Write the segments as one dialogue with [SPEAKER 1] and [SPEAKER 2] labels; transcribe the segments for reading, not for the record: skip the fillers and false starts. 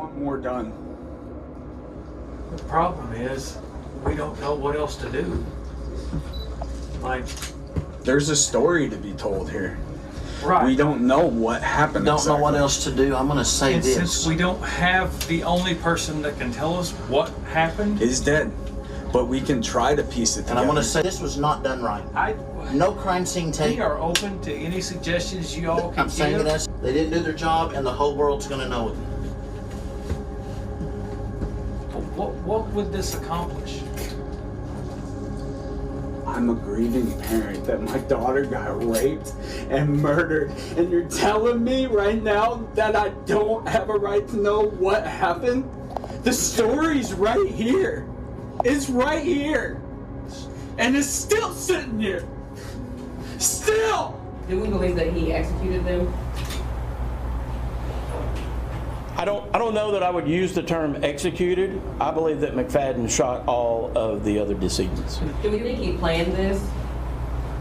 [SPEAKER 1] want more done.
[SPEAKER 2] The problem is, we don't know what else to do. Like,
[SPEAKER 1] there's a story to be told here.
[SPEAKER 2] right.
[SPEAKER 1] We don't know what happened.
[SPEAKER 3] Don't know what else to do. I'm going to say
[SPEAKER 2] and
[SPEAKER 3] this.
[SPEAKER 2] Since we don't have the only person that can tell us what happened,
[SPEAKER 1] is dead. But we can try to piece it together.
[SPEAKER 3] And I'm going to say this was not done right. No crime scene tape.
[SPEAKER 2] We are open to any suggestions you all can
[SPEAKER 3] I'm saying
[SPEAKER 2] give.
[SPEAKER 3] this. They didn't do their job, and the whole world's going to know it.
[SPEAKER 2] What would this accomplish?
[SPEAKER 1] I'm a grieving parent that my daughter got raped and murdered, and you're telling me right now that I don't have a right to know what happened? The story's right here. It's right here. And it's still sitting here. Still!
[SPEAKER 4] Do we believe that he executed them?
[SPEAKER 5] I don't know that I would use the term executed. I believe that Mcfadden shot all of the other decedents.
[SPEAKER 4] Do we think he planned this?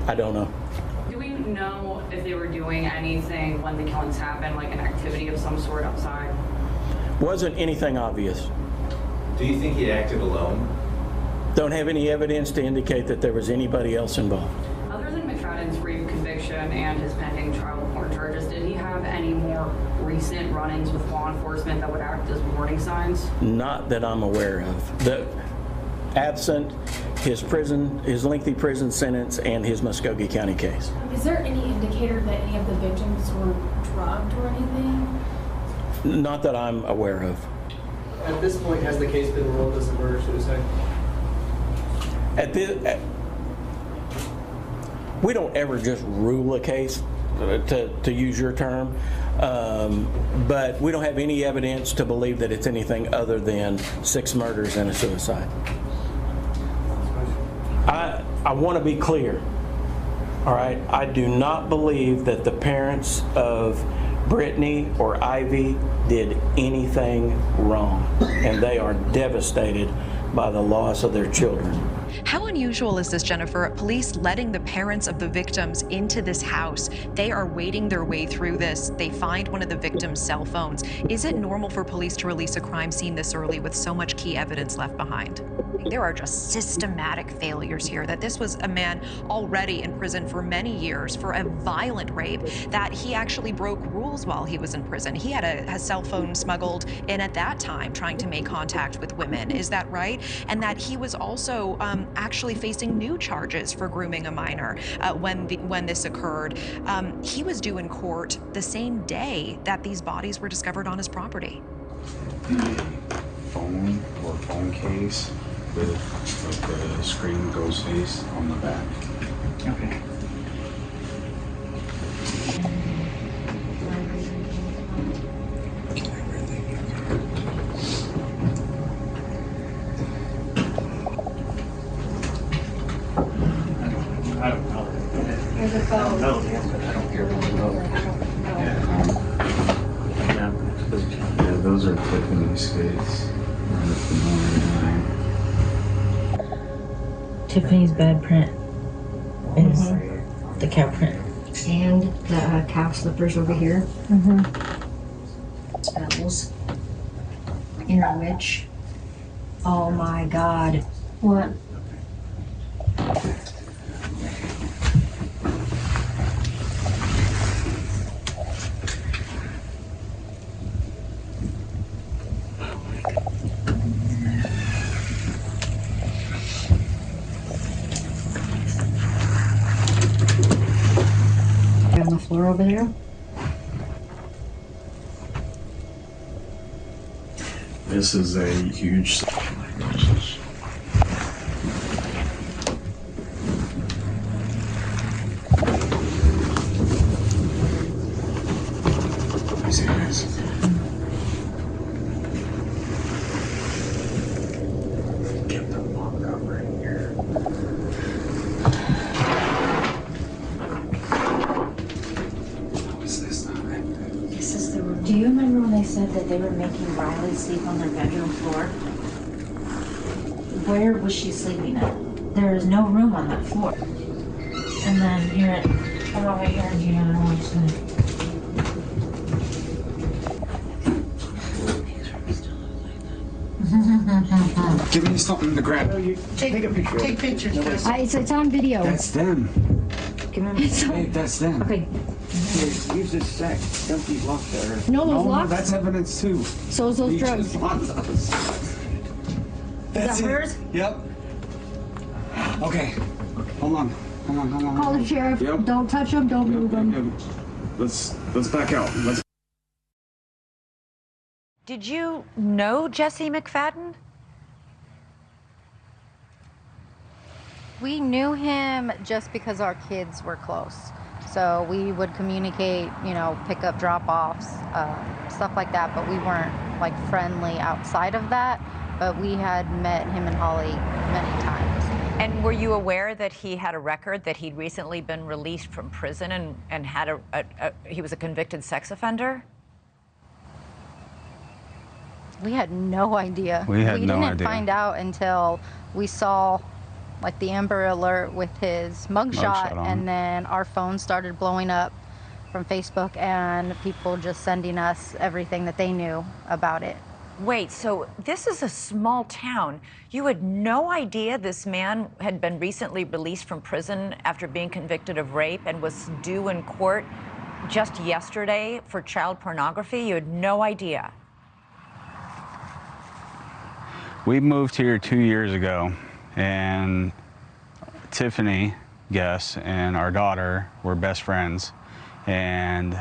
[SPEAKER 5] I don't know.
[SPEAKER 6] Do we know if they were doing anything when the killings happened, like an activity of some sort outside?
[SPEAKER 5] Wasn't anything obvious.
[SPEAKER 7] Do you think he acted alone?
[SPEAKER 5] Don't have any evidence to indicate that there was anybody else involved.
[SPEAKER 6] Other than McFadden's rape conviction and his pending child porn charges, did he have any more recent run-ins with law enforcement that would act as warning signs?
[SPEAKER 5] Not that I'm aware of. Absent his lengthy prison sentence and his Muskogee County case.
[SPEAKER 8] Is there any indicator that any of the victims were drugged or anything?
[SPEAKER 5] Not that I'm aware of.
[SPEAKER 9] At this point, has the case been ruled as a murder-suicide?
[SPEAKER 5] We don't ever just rule a case, to use your term, but we don't have any evidence to believe that it's anything other than 6 murders and a suicide. I want to be clear, all right? I do not believe that the parents of Brittany or Ivy did anything wrong, and they are devastated by the loss of their children.
[SPEAKER 10] How unusual is this, Jennifer? Police letting the parents of the victims into this house. They are wading their way through this. They find one of the victims' cell phones. Is it normal for police to release a crime scene this early with so much key evidence left behind? There are just systematic failures here, that this was a man already in prison for many years for a violent rape, that he actually broke rules while he was in prison. He had a cell phone smuggled in at that time, trying to make contact with women. Is that right? And that he was also actually facing new charges for grooming a minor when this occurred. He was due in court the same day that these bodies were discovered on his property.
[SPEAKER 11] Phone or phone case with like the screen ghost face on the back.
[SPEAKER 5] Okay.
[SPEAKER 11] I don't know.
[SPEAKER 4] There's a phone.
[SPEAKER 11] I don't know the answer. I don't hear one. Yeah, those are Tiffany's face.
[SPEAKER 12] Tiffany's bed print is the cow print.
[SPEAKER 13] And the cow slippers over here. Smells. Inner witch. Oh my God.
[SPEAKER 8] What?
[SPEAKER 13] On the floor over there.
[SPEAKER 11] This is a huge. See guys. Get the fuck up right here.
[SPEAKER 12] This is the room. Do you remember when they said that they were making Riley sleep on their bedroom floor? Where was she sleeping at? There is no room on that floor. And then here, come over here and you know
[SPEAKER 11] Give me something to grab.
[SPEAKER 3] Take a picture. Take pictures.
[SPEAKER 13] It's on video.
[SPEAKER 11] That's them.
[SPEAKER 13] Hey,
[SPEAKER 11] that's them.
[SPEAKER 13] Okay.
[SPEAKER 11] Here, use this sack. Dump these locks there.
[SPEAKER 13] No, those locks?
[SPEAKER 11] That's evidence too.
[SPEAKER 13] So is those
[SPEAKER 11] We
[SPEAKER 13] drugs.
[SPEAKER 11] just want those. That's
[SPEAKER 13] that
[SPEAKER 11] it.
[SPEAKER 13] hers?
[SPEAKER 11] Yep. Okay. Hold on.
[SPEAKER 13] Call the sheriff.
[SPEAKER 11] Yep.
[SPEAKER 13] Don't touch them. Don't move them.
[SPEAKER 11] Yep. Let's back out.
[SPEAKER 14] Did you know Jesse Mcfadden?
[SPEAKER 15] We knew him just because our kids were close. So we would communicate, pick up drop-offs, stuff like that, but we weren't like friendly outside of that. But we had met him and Holly many times.
[SPEAKER 14] And were you aware that he had a record, that he'd recently been released from prison and had he was a convicted sex offender?
[SPEAKER 15] We had no idea.
[SPEAKER 11] We
[SPEAKER 15] didn't find out until we saw like the Amber Alert with his mugshot, and then our phone started blowing up from Facebook and people just sending us everything that they knew about it.
[SPEAKER 14] Wait, so this is a small town. You had no idea this man had been recently released from prison after being convicted of rape and was due in court just yesterday for child pornography? You had no idea.
[SPEAKER 11] We moved here 2 years ago, and Tiffany, Guess, and our daughter were best friends, and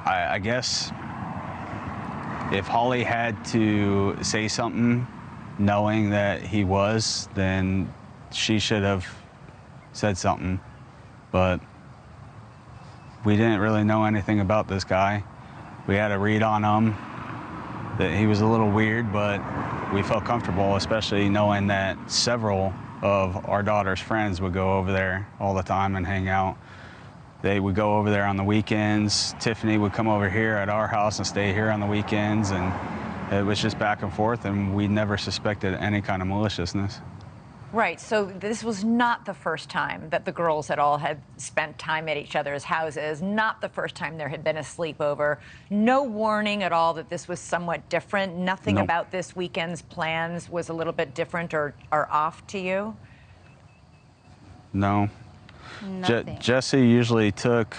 [SPEAKER 11] I guess if Holly had to say something knowing that he was, then she should have said something, but we didn't really know anything about this guy. We had a read on him that he was a little weird, but we felt comfortable, especially knowing that several of our daughter's friends would go over there all the time and hang out. They would go over there on the weekends. Tiffany would come over here at our house and stay here on the weekends, and it was just back and forth, and we never suspected any kind of maliciousness.
[SPEAKER 14] Right, so this was not the first time that the girls at all had spent time at each other's houses, not the first time there had been a sleepover, no warning at all that this was somewhat different, nothing about this weekend's plans was a little bit different or off to you?
[SPEAKER 11] No. Jesse usually took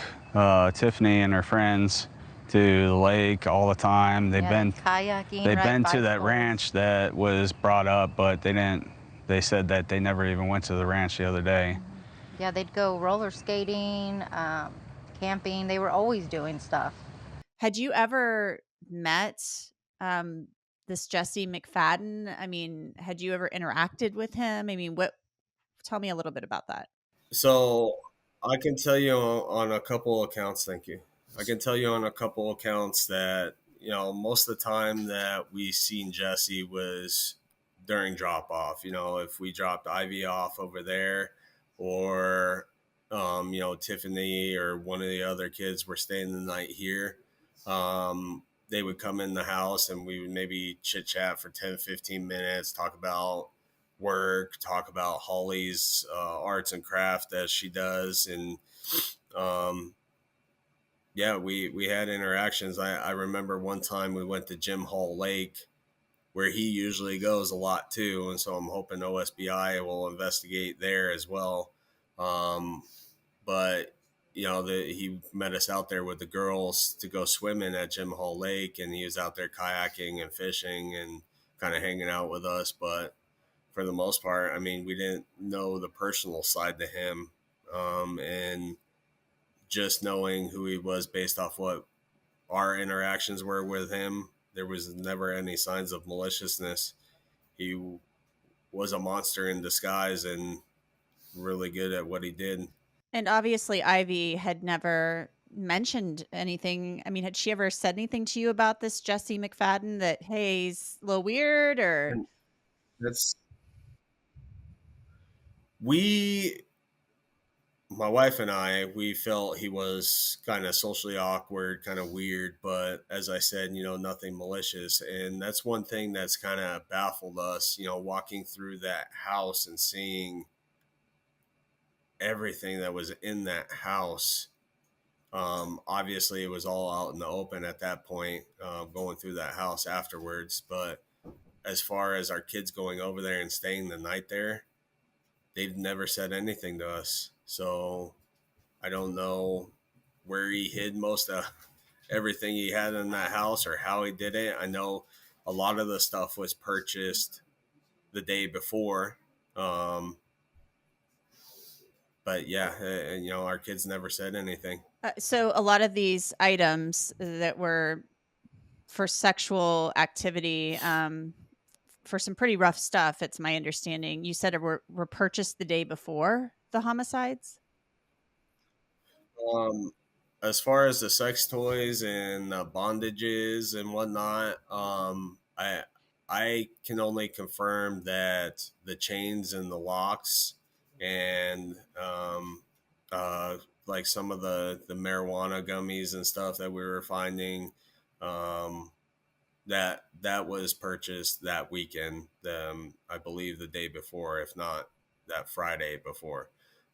[SPEAKER 11] Tiffany and her friends to the lake all the time. They've been
[SPEAKER 15] kayaking.
[SPEAKER 11] They've been to that ranch that was brought up, but they didn't. They said that they never even went to the ranch the other day.
[SPEAKER 15] Yeah, they'd go roller skating, camping. They were always doing stuff.
[SPEAKER 16] Had you ever met this Jesse Mcfadden? I mean, had you ever interacted with him? I mean, tell me a little bit about that.
[SPEAKER 17] So I can tell you on a couple accounts, thank you. I can tell you on a couple accounts that, most of the time that we seen Jesse was during drop off. If we dropped Ivy off over there, or Tiffany or one of the other kids were staying the night here, they would come in the house and we would maybe chit chat for 10-15 minutes, talk about work, talk about Holly's arts and craft as she does, and we had interactions. I remember one time we went to Jim Hall Lake, where he usually goes a lot too. And so I'm hoping OSBI will investigate there as well. But he met us out there with the girls to go swimming at Jim Hall Lake, and he was out there kayaking and fishing and kind of hanging out with us. But for the most part, I mean, we didn't know the personal side to him. And just knowing who he was based off what our interactions were with him, there was never any signs of maliciousness. He was a monster in disguise and really good at what he did.
[SPEAKER 16] And obviously Ivy had never mentioned anything. I mean, had she ever said anything to you about this Jesse Mcfadden that, hey, he's a little weird, or?
[SPEAKER 17] My wife and I, we felt he was kind of socially awkward, kind of weird, but as I said, nothing malicious. And that's one thing that's kind of baffled us, walking through that house and seeing everything that was in that house. Obviously, it was all out in the open at that point, going through that house afterwards. But as far as our kids going over there and staying the night there, they've never said anything to us. So I don't know where he hid most of everything he had in that house or how he did it. I know a lot of the stuff was purchased the day before. But yeah, you know, our kids never said anything.
[SPEAKER 16] So a lot of these items that were for sexual activity, for some pretty rough stuff, it's my understanding, you said were purchased the day before the homicides?
[SPEAKER 17] As far as the sex toys and bondages and whatnot, I can only confirm that the chains and the locks and like some of the marijuana gummies and stuff that we were finding, that was purchased that weekend. I believe the day before, if not that Friday before.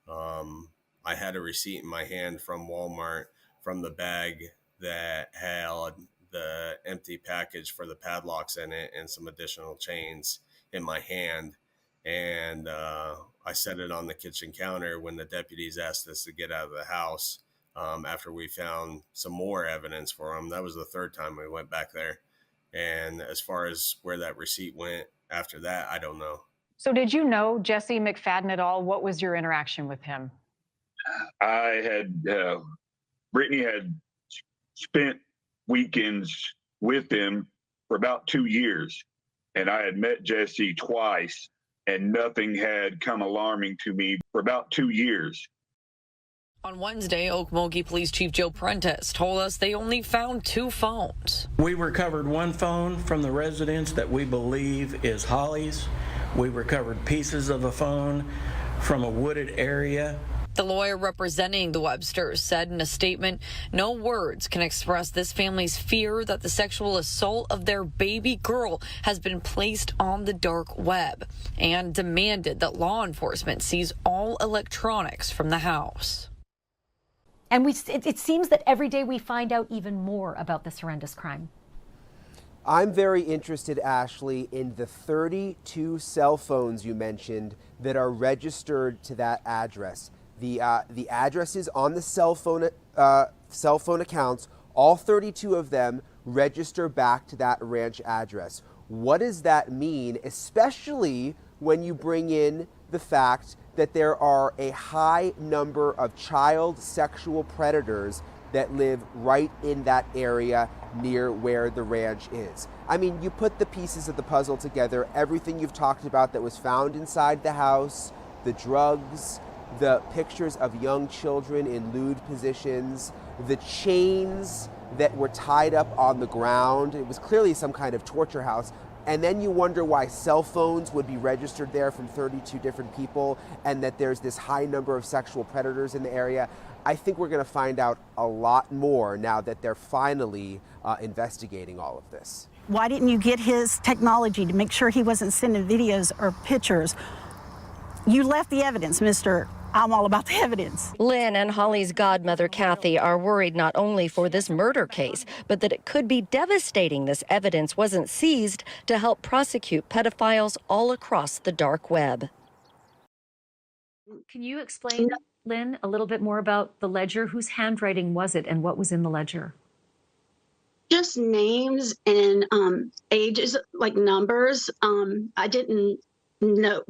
[SPEAKER 17] I had a receipt in my hand from Walmart from the bag that had the empty package for the padlocks in it and some additional chains in my hand. And I set it on the kitchen counter when the deputies asked us to get out of the house, after we found some more evidence for them. That was the third time we went back there. And as far as where that receipt went after that, I don't know.
[SPEAKER 18] So did you know Jesse Mcfadden at all? What was your interaction with him?
[SPEAKER 19] I had, Brittany had spent weekends with him for about 2 years. And I had met Jesse twice, and nothing had come alarming to me for about 2 years.
[SPEAKER 20] On Wednesday, Okmulgee Police Chief Joe Prentice told us they only found 2 phones.
[SPEAKER 5] We recovered one phone from the residence that we believe is Holly's. We recovered pieces of a phone from a wooded area.
[SPEAKER 20] The lawyer representing the Websters said in a statement, no words can express this family's fear that the sexual assault of their baby girl has been placed on the dark web, and demanded that law enforcement seize all electronics from the house.
[SPEAKER 21] And it seems that every day we find out even more about this horrendous crime.
[SPEAKER 22] I'm very interested, Ashley, in the 32 cell phones you mentioned that are registered to that address. The addresses on the cell phone accounts, all 32 of them register back to that ranch address. What does that mean, especially when you bring in the fact that there are a high number of child sexual predators that live right in that area near where the ranch is? I mean, you put the pieces of the puzzle together, everything you've talked about that was found inside the house, the drugs, the pictures of young children in lewd positions, the chains that were tied up on the ground. It was clearly some kind of torture house. And then you wonder why cell phones would be registered there from 32 different people, and that there's this high number of sexual predators in the area. I think we're going to find out a lot more now that they're finally investigating all of this.
[SPEAKER 23] Why didn't you get his technology to make sure he wasn't sending videos or pictures? You left the evidence, Mr. I'm all about the evidence.
[SPEAKER 24] Lynn and Holly's godmother, Kathy, are worried not only for this murder case, but that it could be devastating this evidence wasn't seized to help prosecute pedophiles all across the dark web.
[SPEAKER 21] Can you explain, Lynn, a little bit more about the ledger? Whose handwriting was it and what was in the ledger?
[SPEAKER 25] Just names and ages, like numbers. I didn't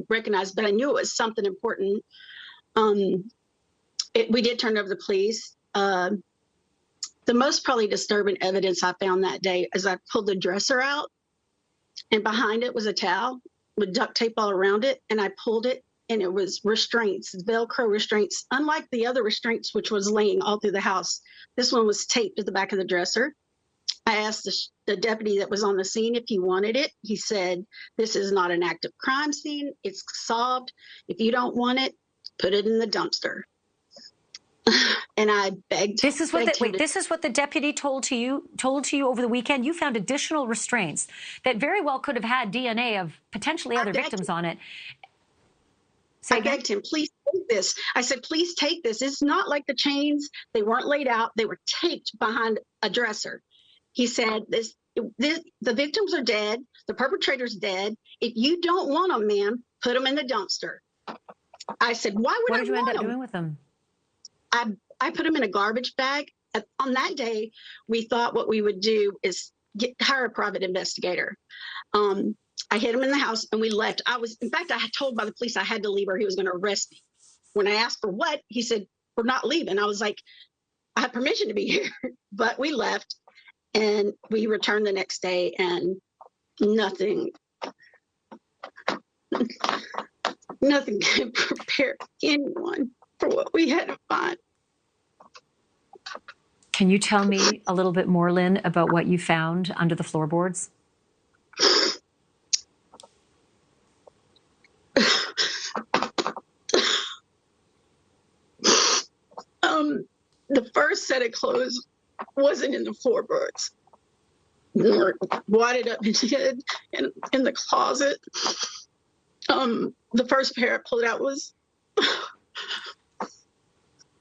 [SPEAKER 25] recognize, but I knew it was something important. We did turn it over to the police. The most probably disturbing evidence I found that day is I pulled the dresser out, and behind it was a towel with duct tape all around it, and I pulled it, and it was restraints, Velcro restraints, unlike the other restraints, which was laying all through the house. This one was taped to the back of the dresser. I asked the deputy that was on the scene if he wanted it. He said, this is not an active crime scene. It's solved. If you don't want it, put it in the dumpster. And I begged.
[SPEAKER 21] This is what this is what the deputy told to you over the weekend. You found additional restraints that very well could have had DNA of potentially other victims on it.
[SPEAKER 25] I begged him, please take this. I said, please take this. It's not like the chains. They weren't laid out. They were taped behind a dresser. He said, the victims are dead. The perpetrator's dead. If you don't want them, ma'am, put them in the dumpster. I said, why would I want them?
[SPEAKER 21] What did you end up doing with them?
[SPEAKER 25] I put them in a garbage bag. On that day, we thought what we would do is hire a private investigator. I hid him in the house and we left. In fact, I had told by the police I had to leave or he was going to arrest me. When I asked for what, he said, we're not leaving. I was like, I have permission to be here, but we left and we returned the next day and nothing could prepare anyone for what we had to find.
[SPEAKER 21] Can you tell me a little bit more, Lynn, about what you found under the floorboards?
[SPEAKER 25] The first set of clothes wasn't in the floorboards. They were wadded up in the closet. The first pair I pulled out was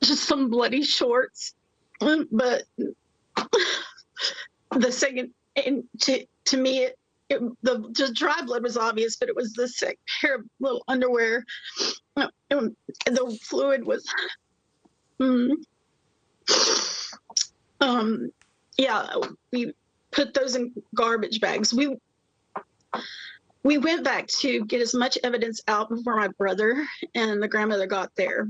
[SPEAKER 25] just some bloody shorts. But the second, and to me, the dry blood was obvious, but it was the second pair of little underwear. The fluid was, yeah, we put those in garbage bags. We went back to get as much evidence out before my brother and the grandmother got there.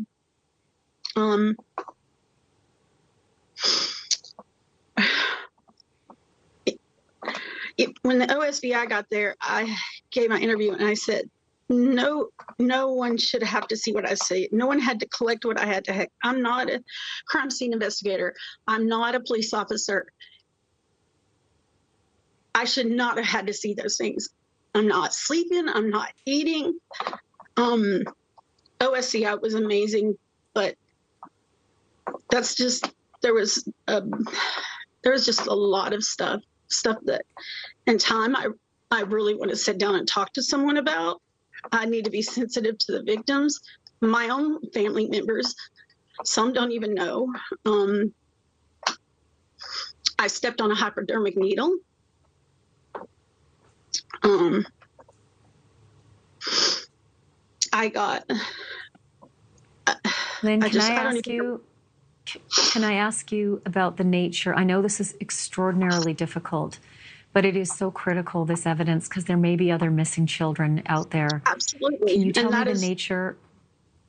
[SPEAKER 25] When the OSBI got there, I gave my interview and I said, no one should have to see what I see. No one had to collect what I had to. I'm not a crime scene investigator. I'm not a police officer. I should not have had to see those things. I'm not sleeping. I'm not eating. OSCI was amazing, but that's just, there was just a lot of stuff that in time I really want to sit down and talk to someone about. I need to be sensitive to the victims, my own family members. Some don't even know. I stepped on a hypodermic needle. I got.
[SPEAKER 21] Lynn, can I ask you about the nature? I know this is extraordinarily difficult, but it is so critical, this evidence, because there may be other missing children out there.
[SPEAKER 25] Absolutely.
[SPEAKER 21] Can you tell me the nature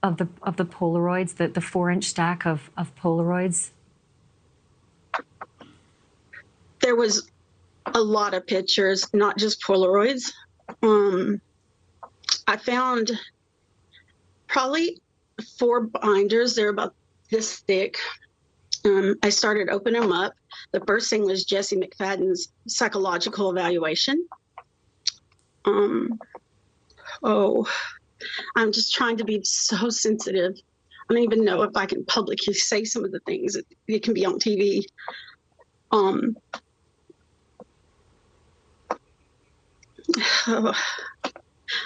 [SPEAKER 21] of the Polaroids, the 4-inch stack of Polaroids?
[SPEAKER 25] There was a lot of pictures, not just Polaroids. I found probably 4 binders. They're about this thick. I started opening them up. The first thing was Jesse Mcfadden's psychological evaluation. I'm just trying to be so sensitive. I don't even know if I can publicly say some of the things. It can be on TV. I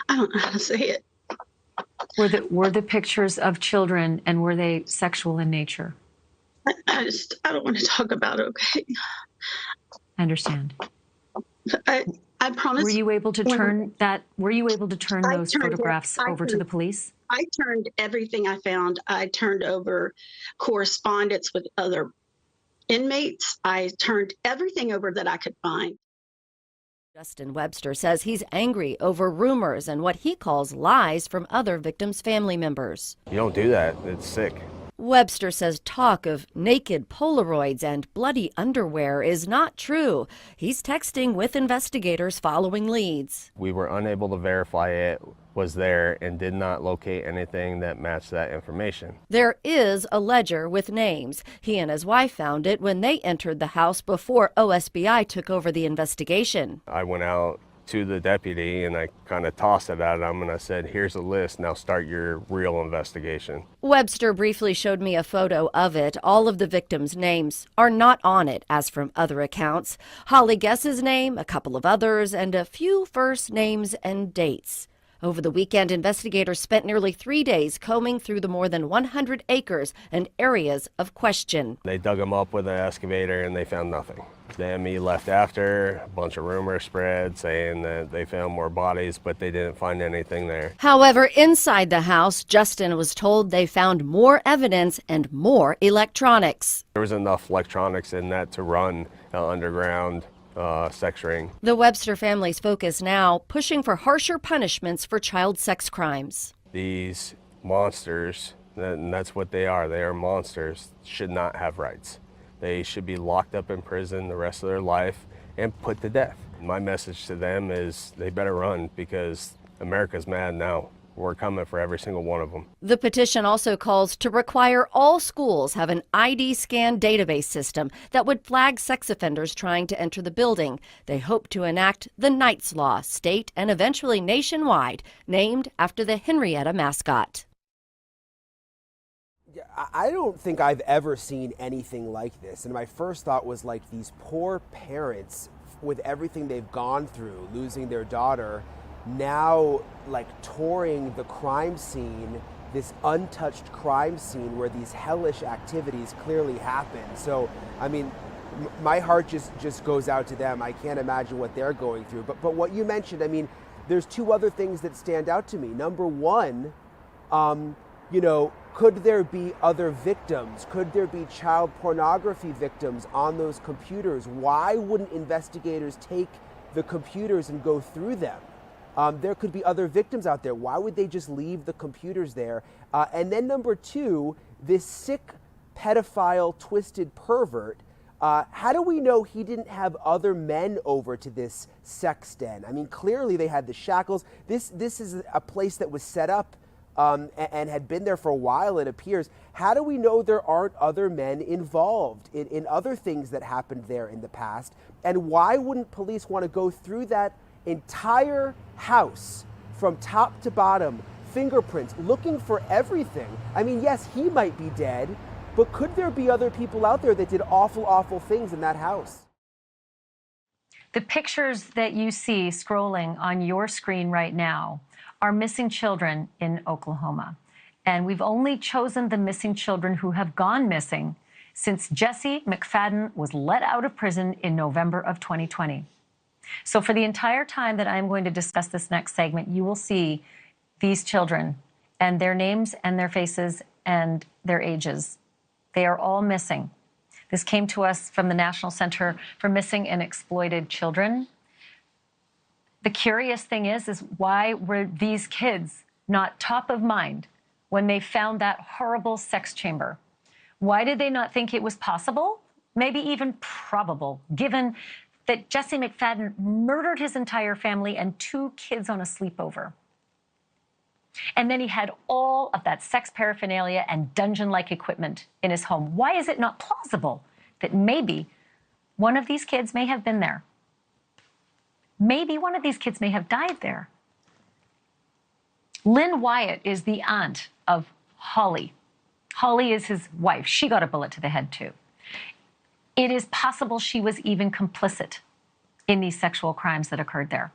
[SPEAKER 25] don't know how to say it.
[SPEAKER 21] Were the pictures of children, and were they sexual in nature?
[SPEAKER 25] I don't want to talk about it, okay?
[SPEAKER 21] I understand.
[SPEAKER 25] I promise.
[SPEAKER 21] Were you able to turn those photographs over to the police?
[SPEAKER 25] I turned everything I found. I turned over correspondence with other inmates. I turned everything over that I could find.
[SPEAKER 24] Justin Webster says he's angry over rumors and what he calls lies from other victims' family members.
[SPEAKER 1] You don't do that. It's sick.
[SPEAKER 24] Webster says talk of naked Polaroids and bloody underwear is not true. He's texting with investigators following leads.
[SPEAKER 1] We were unable to verify it was there and did not locate anything that matched that information.
[SPEAKER 24] There is a ledger with names. He and his wife found it when they entered the house before OSBI took over the investigation.
[SPEAKER 1] I went out to the deputy and I kind of tossed it at him and I said, here's a list, now start your real investigation.
[SPEAKER 24] Webster briefly showed me a photo of it. All of the victims' names are not on it, as from other accounts. Holly Guess's name, a couple of others, and a few first names and dates. Over the weekend, investigators spent nearly 3 days combing through the more than 100 acres and areas of question.
[SPEAKER 1] They dug them up with an excavator and they found nothing. The ME left after, a bunch of rumors spread saying that they found more bodies, but they didn't find anything there.
[SPEAKER 24] However, inside the house, Justin was told they found more evidence and more electronics.
[SPEAKER 1] There was enough electronics in that to run an underground sex ring.
[SPEAKER 24] The Webster family's focus now, pushing for harsher punishments for child sex crimes.
[SPEAKER 1] These monsters, and that's what they are monsters, should not have rights. They should be locked up in prison the rest of their life and put to death. My message to them is they better run because America's mad now. We're coming for every single one of them.
[SPEAKER 24] The petition also calls to require all schools have an ID scan database system that would flag sex offenders trying to enter the building. They hope to enact the Knight's Law, state and eventually nationwide, named after the Henryetta mascot.
[SPEAKER 22] I don't think I've ever seen anything like this. And my first thought was like these poor parents with everything they've gone through, losing their daughter, now like touring the crime scene, this untouched crime scene where these hellish activities clearly happen. So, I mean, my heart just goes out to them. I can't imagine what they're going through. But what you mentioned, I mean, there's two other things that stand out to me. Number one, you know, could there be other victims? Could there be child pornography victims on those computers? Why wouldn't investigators take the computers and go through them? There could be other victims out there. Why would they just leave the computers there? And then number two, this sick pedophile, twisted pervert, how do we know he didn't have other men over to this sex den? I mean, clearly they had the shackles. This is a place that was set up and had been there for a while, it appears. How do we know there aren't other men involved in other things that happened there in the past? And why wouldn't police want to go through that entire house from top to bottom, fingerprints, looking for everything? I mean, yes, he might be dead, but could there be other people out there that did awful, awful things in that house?
[SPEAKER 21] The pictures that you see scrolling on your screen right now are missing children in Oklahoma. And we've only chosen the missing children who have gone missing since Jesse Mcfadden was let out of prison in November of 2020. So for the entire time that I'm going to discuss this next segment, you will see these children and their names and their faces and their ages. They are all missing. This came to us from the National Center for Missing and Exploited Children. The curious thing is why were these kids not top of mind when they found that horrible sex chamber? Why did they not think it was possible, maybe even probable, given that Jesse Mcfadden murdered his entire family and 2 kids on a sleepover? And then he had all of that sex paraphernalia and dungeon-like equipment in his home. Why is it not plausible that maybe one of these kids may have been there? Maybe one of these kids may have died there. Lynn Wyatt is the aunt of Holly. Holly is his wife. She got a bullet to the head too. It is possible she was even complicit in these sexual crimes that occurred there.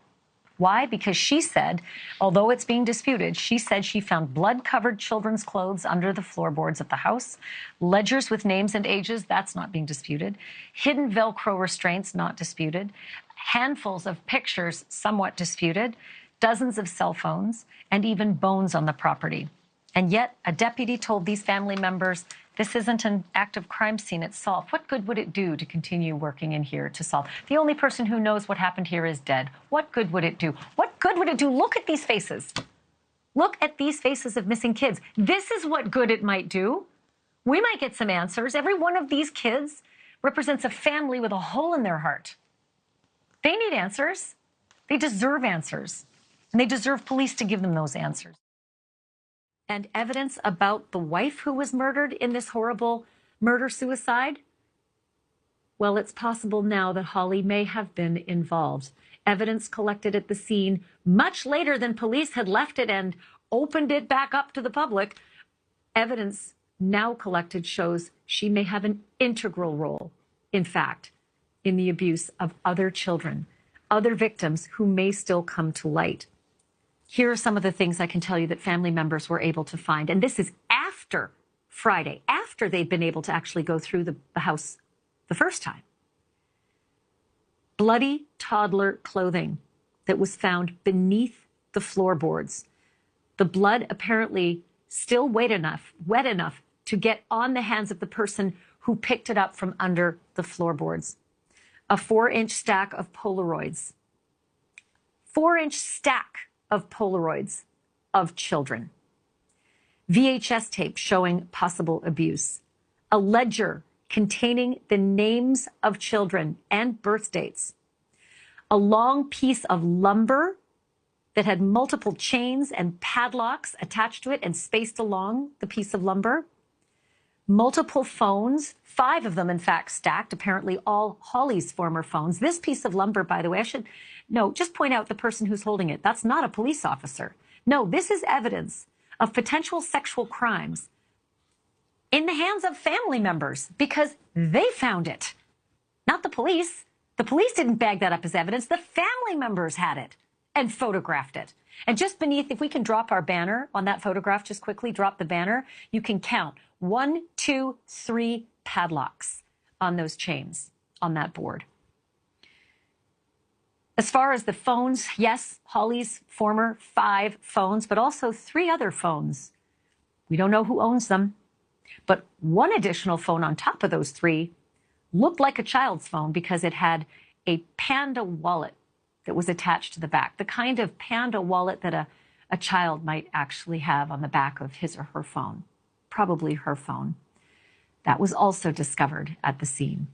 [SPEAKER 21] Why? Because she said, although it's being disputed, she said she found blood-covered children's clothes under the floorboards of the house, ledgers with names and ages, that's not being disputed, hidden Velcro restraints, not disputed, handfuls of pictures, somewhat disputed, dozens of cell phones, and even bones on the property. And yet, a deputy told these family members, this isn't an active crime scene itself. What good would it do to continue working in here to solve? The only person who knows what happened here is dead. What good would it do? What good would it do? Look at these faces. Look at these faces of missing kids. This is what good it might do. We might get some answers. Every one of these kids represents a family with a hole in their heart. They need answers. They deserve answers. And they deserve police to give them those answers. And evidence about the wife who was murdered in this horrible murder-suicide? Well, it's possible now that Holly may have been involved. Evidence collected at the scene much later than police had left it and opened it back up to the public. Evidence now collected shows she may have an integral role, in fact, in the abuse of other children, other victims who may still come to light. Here are some of the things I can tell you that family members were able to find. And this is after Friday, after they'd been able to actually go through the house the first time. Bloody toddler clothing that was found beneath the floorboards. The blood apparently still wet enough to get on the hands of the person who picked it up from under the floorboards. A 4-inch stack of Polaroids. 4-inch stack of Polaroids of children. VHS tape showing possible abuse. A ledger containing the names of children and birth dates. A long piece of lumber that had multiple chains and padlocks attached to it and spaced along the piece of lumber. Multiple phones, 5 of them, in fact, stacked, apparently all Holly's former phones. This piece of lumber, by the way, just point out the person who's holding it. That's not a police officer. No, this is evidence of potential sexual crimes in the hands of family members because they found it, not the police. The police didn't bag that up as evidence. The family members had it and photographed it. And just beneath, if we can drop our banner on that photograph, just quickly drop the banner, you can count 1, 2, 3 padlocks on those chains on that board. As far as the phones, yes, Holly's former 5 phones, but also 3 other phones. We don't know who owns them, but one additional phone on top of those 3 looked like a child's phone because it had a Panda wallet that was attached to the back, the kind of Panda wallet that a child might actually have on the back of his or her phone, probably her phone. That was also discovered at the scene.